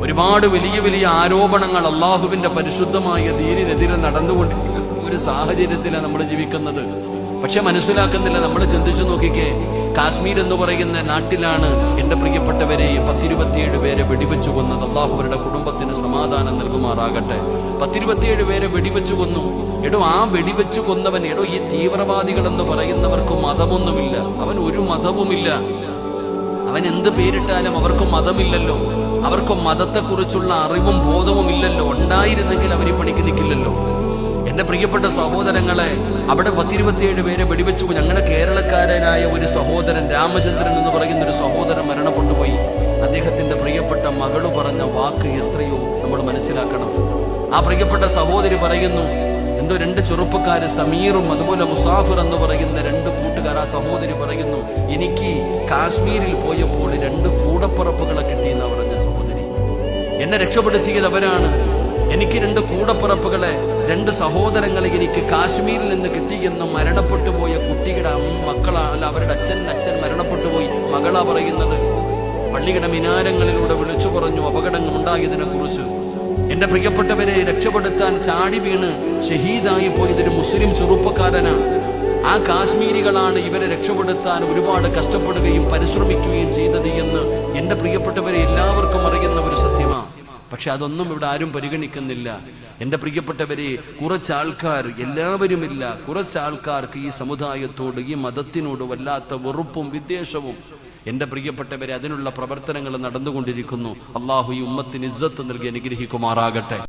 ഒരുപാട് വലിയ വലിയ ആരോപണങ്ങൾ അള്ളാഹുവിന്റെ പരിശുദ്ധമായ ദീനിനെതിരെ നടന്നുകൊണ്ടിരിക്കുന്ന ഒരു സാഹചര്യത്തിലാണ് നമ്മൾ ജീവിക്കുന്നത്. പക്ഷെ മനസ്സിലാക്കുന്നില്ല. നമ്മൾ ചിന്തിച്ചു നോക്കിക്കേ, കാശ്മീർ എന്ന് പറയുന്ന നാട്ടിലാണ് എന്റെ പ്രിയപ്പെട്ടവരെ 10-27 പേരെ വെടിവെച്ചു കൊന്നത്. അള്ളാഹു അവരുടെ കുടുംബത്തിന് സമാധാനം നൽകുമാറാകട്ടെ. 10-27 പേരെ വെടിവെച്ചു കൊന്നു. എടോ, ആ വെടിവെച്ചു കൊന്നവൻ, ഈ തീവ്രവാദികൾ എന്ന് പറയുന്നവർക്ക് മതമൊന്നുമില്ല. അവൻ ഒരു മതവുമില്ല. അവൻ എന്ത് പേരിട്ടാലും അവർക്ക് മതമില്ലല്ലോ. അവർക്ക് മതത്തെക്കുറിച്ചുള്ള അറിവും ബോധവും ഇല്ലല്ലോ. ഉണ്ടായിരുന്നെങ്കിൽ അവർ ഈ പണിക്ക് നിൽക്കില്ലല്ലോ. എന്റെ പ്രിയപ്പെട്ട സഹോദരങ്ങളെ, അവിടെ 10-27 പേരെ വെടിവെച്ചു. ഞങ്ങളുടെ കേരളക്കാരനായ ഒരു സഹോദരൻ, രാമചന്ദ്രൻ എന്ന് പറയുന്ന ഒരു സഹോദരൻ മരണപ്പെട്ടുപോയി. അദ്ദേഹത്തിന്റെ പ്രിയപ്പെട്ട മകള് പറഞ്ഞ വാക്ക് എത്രയോ നമ്മൾ മനസ്സിലാക്കണം. ആ പ്രിയപ്പെട്ട സഹോദരി പറയുന്നു, എന്തോ 2 ചെറുപ്പക്കാര്, സമീറും അതുപോലെ മുസാഫിർ എന്ന് പറയുന്ന 2 കൂട്ടുകാർ. ആ സഹോദരി പറയുന്നു, എനിക്ക് കാശ്മീരിൽ പോയപ്പോൾ 2 കൂടപ്പറപ്പുകളെ കിട്ടിയെന്നാ പറഞ്ഞ സഹോദരി. എന്നെ രക്ഷപ്പെടുത്തിയത് അവരാണ്. എനിക്ക് 2 കൂടപ്പിറപ്പുകളെ, 2 സഹോദരങ്ങളെ എനിക്ക് കാശ്മീരിൽ നിന്ന് കിട്ടിയെന്ന് മരണപ്പെട്ടു പോയ കുട്ടിയുടെ മക്കളല്ല, അവരുടെ അച്ഛൻ മരണപ്പെട്ടു പോയി. മകളാ പറയുന്നത്. പള്ളിയുടെ മിനാരങ്ങളിലൂടെ വിളിച്ചു പറഞ്ഞു അപകടങ്ങൾ ഉണ്ടായതിനെ കുറിച്ച്. എന്റെ പ്രിയപ്പെട്ടവരെ രക്ഷപ്പെടുത്താൻ ചാടി വീണ് ഷഹീദായി പോയതൊരു മുസ്ലിം ചെറുപ്പക്കാരനാണ്. ആ കാശ്മീരികളാണ് ഇവരെ രക്ഷപ്പെടുത്താൻ ഒരുപാട് കഷ്ടപ്പെടുകയും പരിശ്രമിക്കുകയും ചെയ്തത് എന്ന് എന്റെ പ്രിയപ്പെട്ടവരെ എല്ലാവർക്കും അറിയുന്ന ഒരു സത്യമാണ്. പക്ഷെ അതൊന്നും ഇവിടെ ആരും പരിഗണിക്കുന്നില്ല. എന്റെ പ്രിയപ്പെട്ടവരെ, കുറച്ചാൾക്കാർ, എല്ലാവരുമില്ല, കുറച്ചാൾക്കാർക്ക് ഈ സമുദായത്തോട്, ഈ മതത്തിനോട് വല്ലാത്ത വെറുപ്പും വിദ്വേഷവും. എന്റെ പ്രിയപ്പെട്ടവരെ, അതിനുള്ള പ്രവർത്തനങ്ങൾ നടന്നുകൊണ്ടിരിക്കുന്നു. അള്ളാഹു ഈ ഉമ്മത്തിന് ഇസ്സത്ത് നൽകി അനുഗ്രഹിക്കുമാറാകട്ടെ.